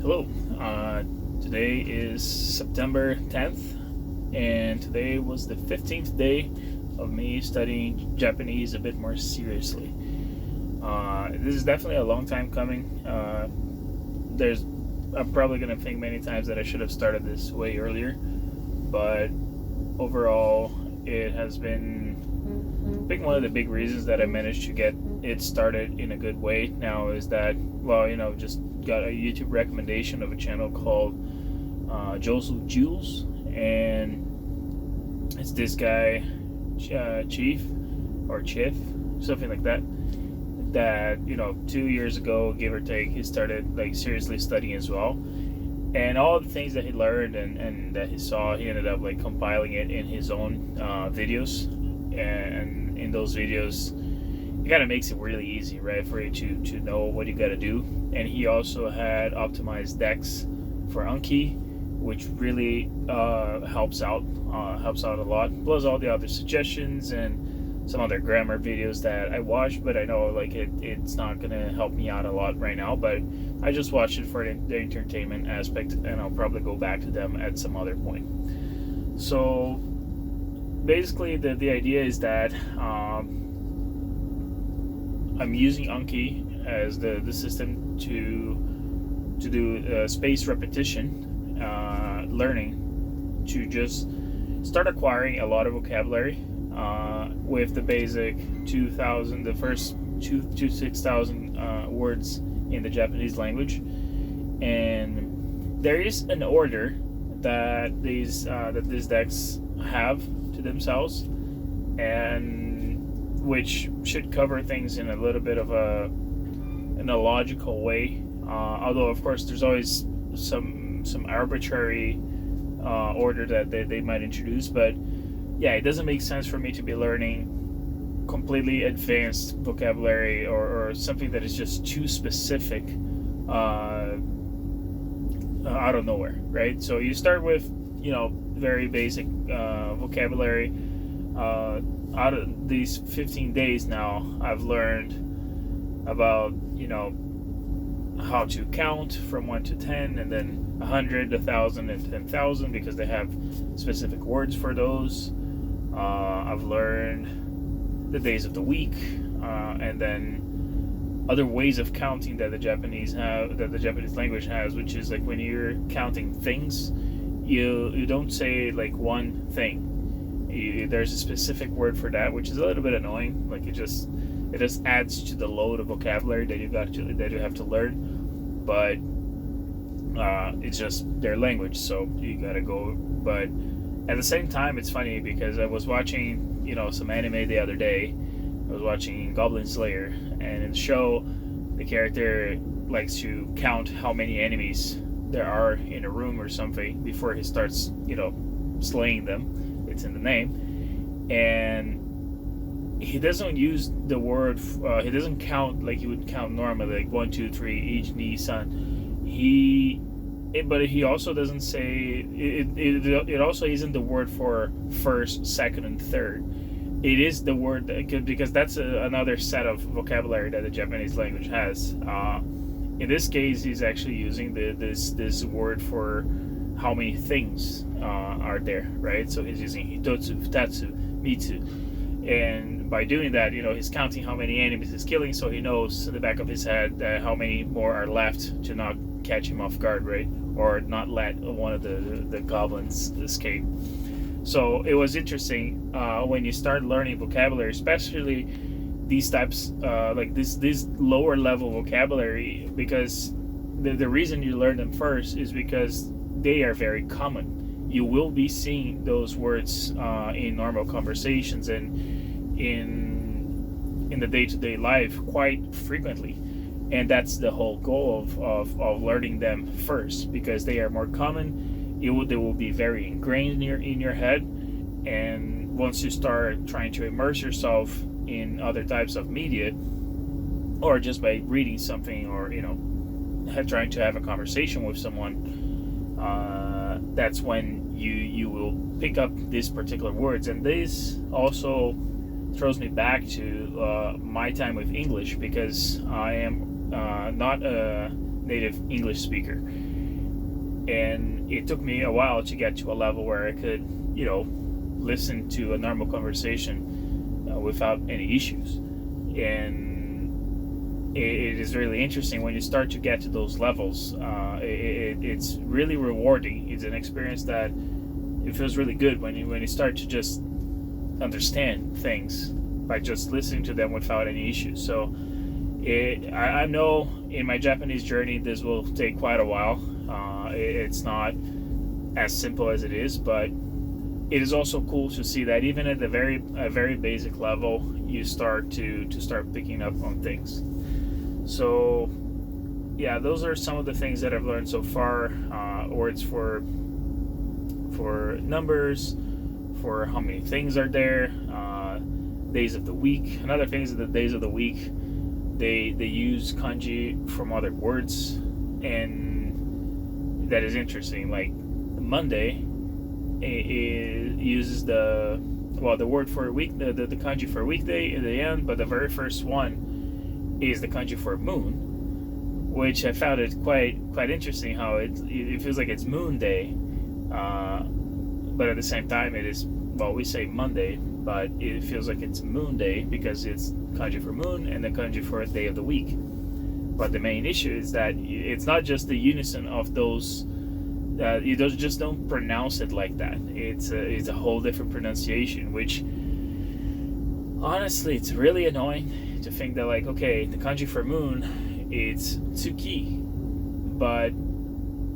Hello. Today is September 10th, and today was the 15th day of me studying Japanese a bit more seriously. This is definitely a long time coming. I'm probably going to think many times that I should have started this way earlier, but overall, it has been, I think, one of the big reasons that I managed to get it started in a good way now is that, just got a YouTube recommendation of a channel called Joseph Jules, and it's this guy, Chief or Chief, something like that. That 2 years ago, give or take, he started like seriously studying as well, and all the things that he learned and that he saw, he ended up like compiling it in his own videos, and in those videos it kind of makes it really easy, right, for you to know what you got to do. And he also had optimized decks for Anki, which really helps out a lot, plus all the other suggestions and some other grammar videos that I watched, but I know like it's not gonna help me out a lot right now, but I just watched it for the entertainment aspect, and I'll probably go back to them at some other point. So basically the idea is that I'm using Anki as the system to do space repetition learning, to just start acquiring a lot of vocabulary with the basic 2,000, the first 6,000 words in the Japanese language. And there is an order that these decks have to themselves, and which should cover things in a little bit of in a logical way. Although of course there's always some arbitrary order that they might introduce, but yeah, it doesn't make sense for me to be learning completely advanced vocabulary or something that is just too specific out of nowhere, right? So you start with very basic vocabulary. Out of these 15 days now, I've learned about how to count from 1 to 10, and then 100, 1,000, and 10,000, because they have specific words for those. I've learned the days of the week, and then other ways of counting that the Japanese language has, which is like when you're counting things, you don't say like one thing. There's a specific word for that, which is a little bit annoying. Like it just adds to the load of vocabulary that you have to learn, but it's just their language, so you gotta go. But at the same time, it's funny because I was watching some anime the other day. I was watching Goblin Slayer, and in the show, the character likes to count how many enemies there are in a room or something before he starts slaying them. It's in the name, and he doesn't use the word. He doesn't count like you would count normally, like 1, 2, 3, each knee, son. But he also doesn't say it. It also isn't the word for first, second, and third. It is the word because that's another set of vocabulary that the Japanese language has. In this case, he's actually using this word for how many things are there, right? So he's using hitotsu, futatsu, mitsu, and by doing that, he's counting how many enemies he's killing, so he knows in the back of his head how many more are left to not catch him off guard, right? Or not let one of the goblins escape. So it was interesting when you start learning vocabulary, especially these types, like this lower level vocabulary, because the reason you learn them first is because they are very common. You will be seeing those words in normal conversations and in the day-to-day life quite frequently, and that's the whole goal of learning them first, because they are more common. They will be very ingrained in your head, and once you start trying to immerse yourself in other types of media, or just by reading something, or trying to have a conversation with someone, that's when you will pick up these particular words. And this also throws me back to my time with English, because I am not a native English speaker, and it took me a while to get to a level where I could, listen to a normal conversation without any issues. And it is really interesting when you start to get to those levels. It's really rewarding. It's an experience that it feels really good when you start to just understand things by just listening to them without any issues. So I know in my Japanese journey this will take quite a while. It's not as simple as it is, but it is also cool to see that even at a very basic level, you start picking up on things. So yeah, those are some of the things that I've learned so far. Words for numbers, for how many things are there, days of the week. Another thing is the days of the week, they use kanji from other words, and that is interesting. Like Monday, it uses the word for a week, the kanji for a weekday in the end, but the very first one is the kanji for moon, which I found it quite interesting how it feels like it's moon day, but at the same time it is, we say Monday, but it feels like it's moon day because it's kanji for moon and the kanji for a day of the week. But the main issue is that it's not just the unison of those. You just don't pronounce it like that. It's a whole different pronunciation, which honestly it's really annoying to think that, like, okay, the kanji for moon it's tsuki,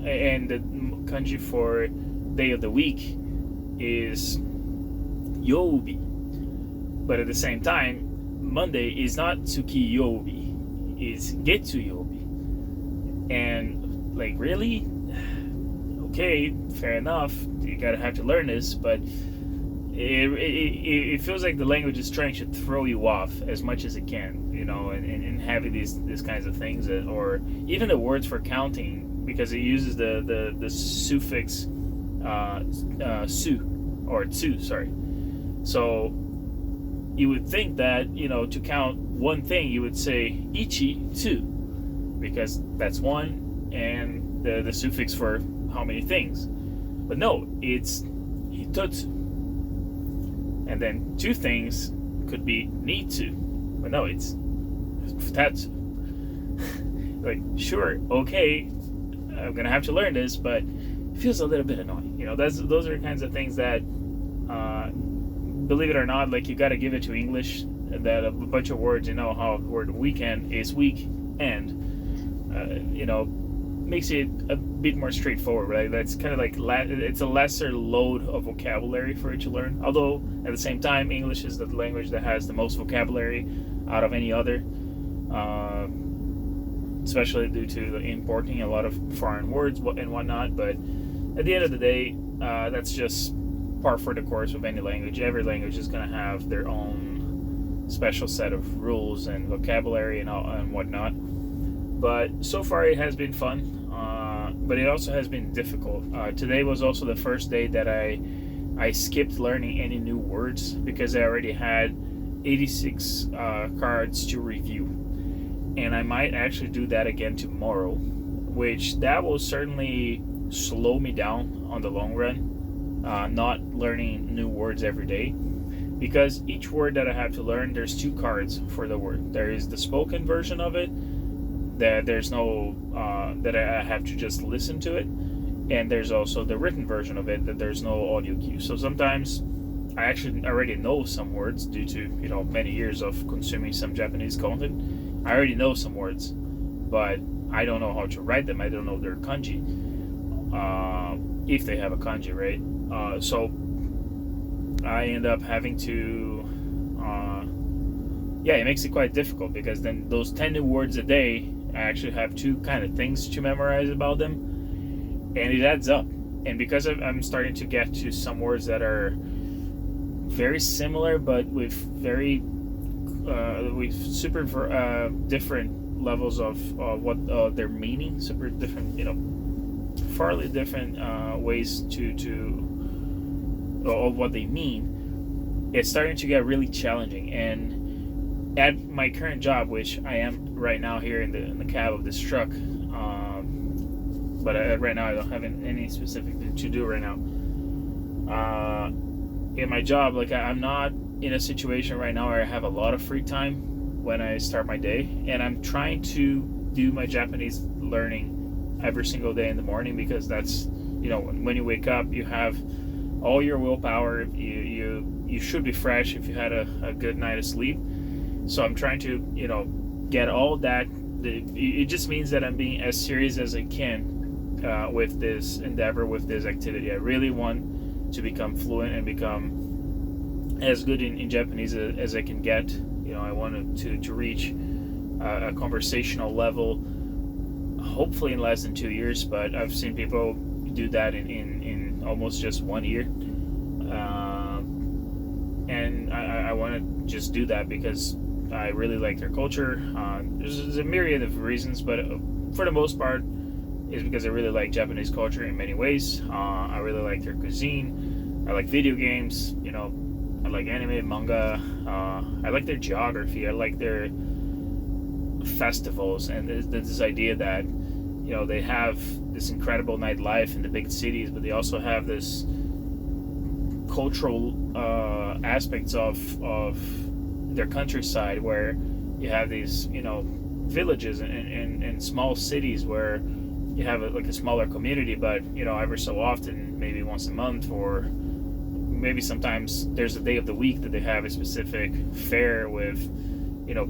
and the kanji for day of the week is yobi, but at the same time Monday is not tsuki yobi, it's getsu yobi. And like, really? Okay, fair enough, you gotta have to learn this, but it feels like the language is trying to throw you off as much as it can, and having these kinds of things, or even the words for counting, because it uses the suffix su or tsu, sorry. So you would think that, to count one thing you would say ichi, two, because that's one, and the suffix for how many things. But no, it's hitotsu. And then two things could be nitsu. But no, it's futatsu. Like, sure, okay, I'm gonna have to learn this, but it feels a little bit annoying. Those are kinds of things that, believe it or not, like, you gotta give it to English, that a bunch of words, how the word weekend is week and, makes it a bit more straightforward, right? That's kind of like it's a lesser load of vocabulary for it to learn. Although at the same time, English is the language that has the most vocabulary out of any other, especially due to importing a lot of foreign words and whatnot. But at the end of the day, that's just par for the course of any language. Every language is going to have their own special set of rules and vocabulary and whatnot. But so far it has been fun, but it also has been difficult. Today was also the first day that I skipped learning any new words because I already had 86 cards to review, and I might actually do that again tomorrow, which that will certainly slow me down on the long run, not learning new words every day, because each word that I have to learn, there's two cards for the word. There is the spoken version of it, that there's no that I have to just listen to it, and there's also the written version of it that there's no audio cue. So sometimes I actually already know some words due to many years of consuming some Japanese content. I already know some words, but I don't know how to write them. I don't know their kanji, if they have a kanji, right? So I end up having to it makes it quite difficult, because then those 10 new words a day, I actually have two kind of things to memorize about them, and it adds up. And because I'm starting to get to some words that are very similar, but with super different levels of what their meaning, super different, fairly different ways of what they mean, it's starting to get really challenging. And at my current job, which I am right now here in the cab of this truck, but right now I don't have any specific thing to do right now. In my job, like I'm not in a situation right now where I have a lot of free time when I start my day, and I'm trying to do my Japanese learning every single day in the morning, because that's, when you wake up, you have all your willpower. You should be fresh if you had a good night of sleep. So I'm trying to get all that. It just means that I'm being as serious as I can with this endeavor, with this activity. I really want to become fluent and become as good in Japanese as I can get. I wanted to reach a conversational level, hopefully in less than 2 years, but I've seen people do that in almost just 1 year. And I want to just do that because I really like their culture. There's a myriad of reasons, but for the most part, is because I really like Japanese culture in many ways. I really like their cuisine. I like video games. I like anime, manga. I like their geography. I like their festivals, and this idea that they have this incredible nightlife in the big cities, but they also have this cultural aspects of their countryside, where you have these villages and small cities where you have a smaller community, but every so often, maybe once a month, or maybe sometimes there's a day of the week that they have a specific fair with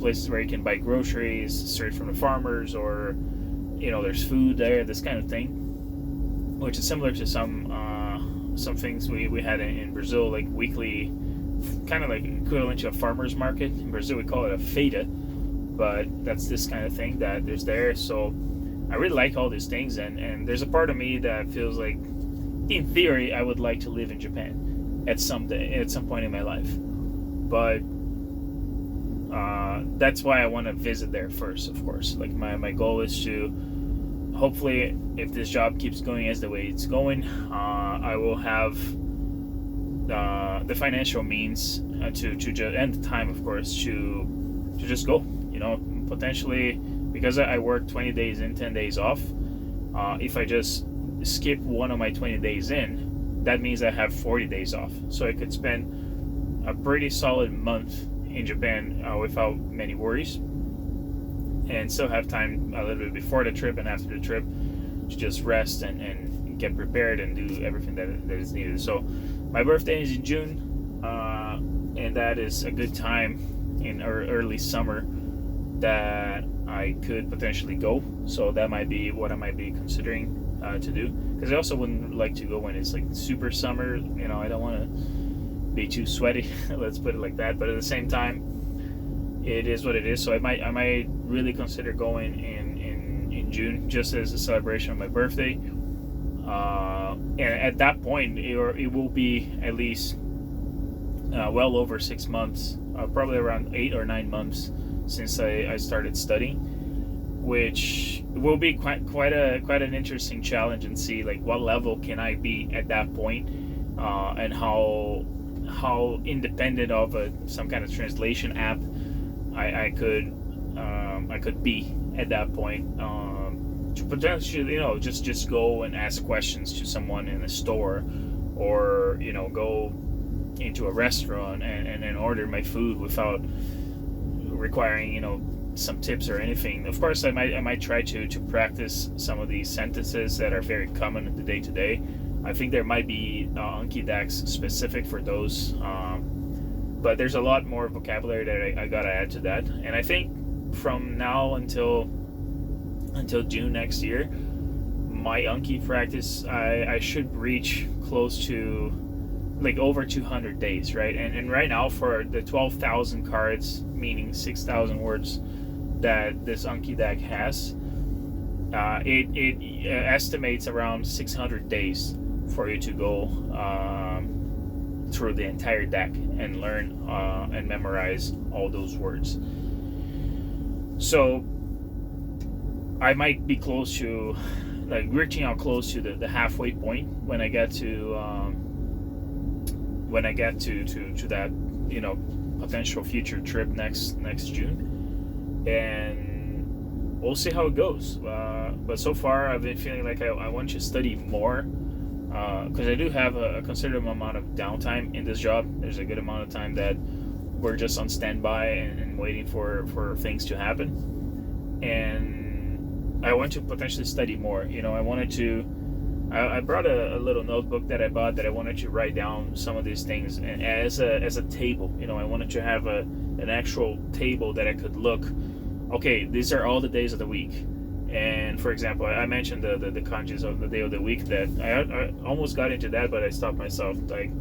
places where you can buy groceries straight from the farmers, or there's food there, this kind of thing, which is similar to some things we had in Brazil, like weekly, kind of like equivalent to a farmer's market. In Brazil we call it a feira, but that's this kind of thing that there's there. So I really like all these things, and there's a part of me that feels like, in theory, I would like to live in Japan at some point in my life, but that's why I want to visit there first, of course. Like my goal is to, hopefully, if this job keeps going as the way it's going, I will have the financial means to just, and the time, of course, to just go. Potentially, because I work 20 days in, 10 days off. If I just skip one of my 20 days in, that means I have 40 days off. So I could spend a pretty solid month in Japan without many worries, and still have time a little bit before the trip and after the trip to just rest and get prepared and do everything that is needed. So my birthday is in June, and that is a good time in early summer that I could potentially go. So that might be what I might be considering to do, because I also wouldn't like to go when it's like super summer. I don't want to be too sweaty. Let's put it like that. But at the same time, it is what it is. So I might really consider going in June, just as a celebration of my birthday. And at that point, it will be at least well over 6 months, probably around 8 or 9 months since I started studying, which will be quite an interesting challenge, and see like what level can I be at that point, and how independent of some kind of translation app I could be at that point, to potentially just go and ask questions to someone in a store, or go into a restaurant and order my food without requiring some tips or anything. Of course, I might try to practice some of these sentences that are very common in the day-to-day. I think there might be Anki decks specific for those, but there's a lot more vocabulary that I gotta add to that. And I think from now until June next year, my Anki practice, I should reach close to like over 200 days, right? And right now, for the 12,000 cards, meaning 6,000 words, that this Anki deck has, it estimates around 600 days for you to go through the entire deck and learn and memorize all those words. So I might be close to, like, reaching out close to the halfway point when I get to that potential future trip next June. And we'll see how it goes. But so far, I've been feeling like I want to study more because I do have a considerable amount of downtime in this job. There's a good amount of time that we're just on standby and waiting for things to happen. And I want to potentially study more. I wanted to. I brought a little notebook that I bought that I wanted to write down some of these things and as a table. I wanted to have an actual table that I could look. Okay, these are all the days of the week. And for example, I mentioned the kanjis of the day of the week that I almost got into that, but I stopped myself. Like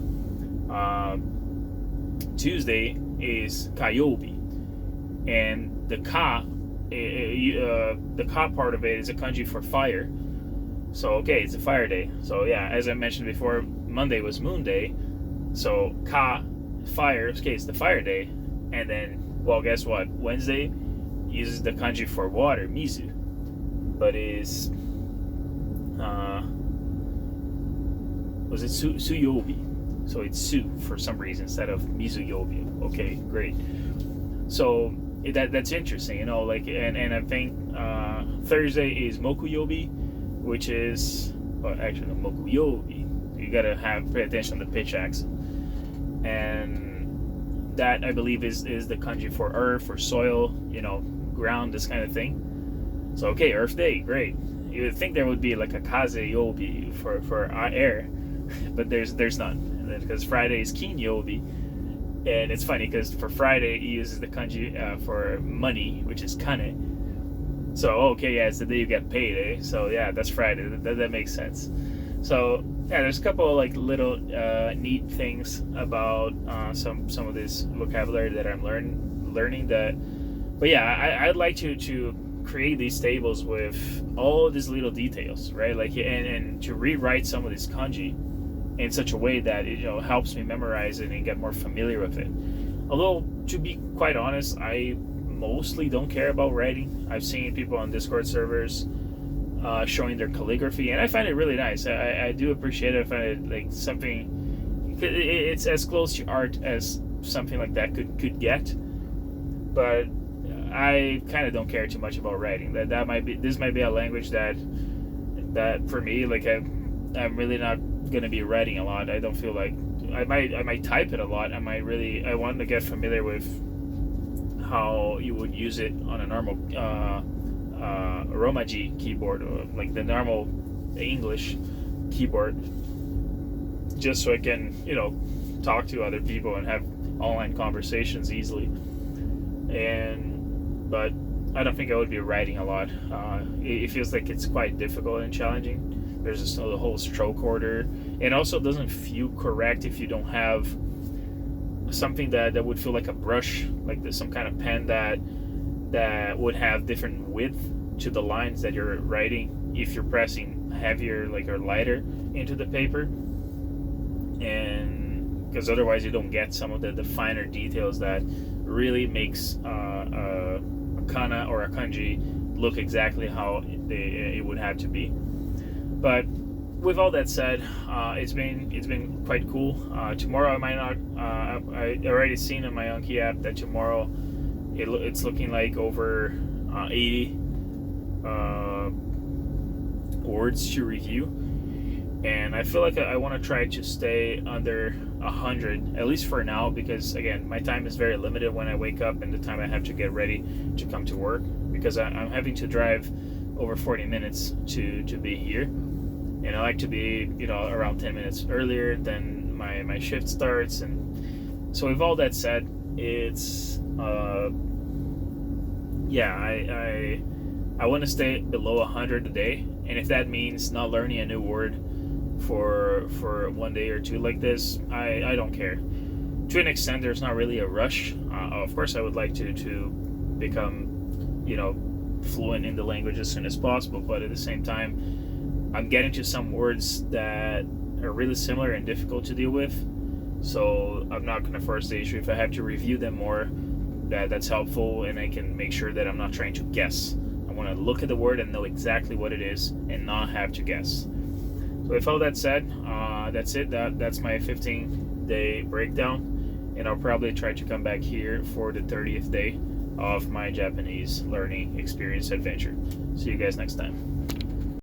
Tuesday is kayobi, and the ka part of it is a kanji for fire. So okay, it's a fire day. So yeah, as I mentioned before, Monday was moon day. So ka, fire, okay, it's the fire day. And then, well, guess what? Wednesday uses the kanji for water, mizu. But is was it suyobi? So it's su for some reason instead of mizuyobi. Okay, great. So that's interesting, like, and I think Thursday is mokuyobi, which is, well, actually no, mokuyobi. You gotta pay attention to the pitch accent. And that, I believe, is the kanji for earth or soil, ground, this kind of thing. So okay, Earth Day, great. You would think there would be like a kaze yobi for air, but there's none, because Friday is kin yobi. And it's funny because for Friday he uses the kanji for money, which is kane. So okay, yeah, it's the day you get paid, eh? So yeah, that's Friday. That makes sense. So yeah, there's a couple of like little neat things about some of this vocabulary that I'm learning that. But yeah, I'd like to create these tables with all these little details, right? Like and to rewrite some of this kanji in such a way that it helps me memorize it and get more familiar with it. Although, to be quite honest, I mostly don't care about writing. I've seen people on Discord servers showing their calligraphy, and I find it really nice. I do appreciate it. I find it like something. It's as close to art as something like that could get. But I kind of don't care too much about writing. This might be a language that for me, like I'm really not gonna be writing a lot. I don't feel like I might type it a lot. I want to get familiar with how you would use it on a normal Romaji keyboard, or like the normal English keyboard, just so I can talk to other people and have online conversations easily. But I don't think I would be writing a lot. It feels like it's quite difficult and challenging. There's the whole stroke order. It also doesn't feel correct if you don't have something that would feel like a brush, like there's some kind of pen that would have different width to the lines that you're writing if you're pressing heavier, like, or lighter into the paper. And because otherwise you don't get some of the finer details that really makes a kana or a kanji look exactly how it would have to be. But with all that said, it's been quite cool. Tomorrow I might not. I already seen in my Anki app that tomorrow it's looking like over 80 words to review, and I feel like I want to try to stay under 100 at least for now, because again, my time is very limited when I wake up and the time I have to get ready to come to work, because I'm having to drive over 40 minutes to be here. And I like to be, around 10 minutes earlier than my shift starts. And so with all that said, it's, I want to stay below 100 a day. And if that means not learning a new word for one day or two like this, I don't care. To an extent, there's not really a rush. Of course, I would like to become, fluent in the language as soon as possible. But at the same time, I'm getting to some words that are really similar and difficult to deal with, so I'm not going to force the issue. If I have to review them more, that's helpful, and I can make sure that I'm not trying to guess. I want to look at the word and know exactly what it is and not have to guess. So with all that said, that's it. That's my 15-day breakdown, and I'll probably try to come back here for the 30th day of my Japanese learning experience adventure. See you guys next time.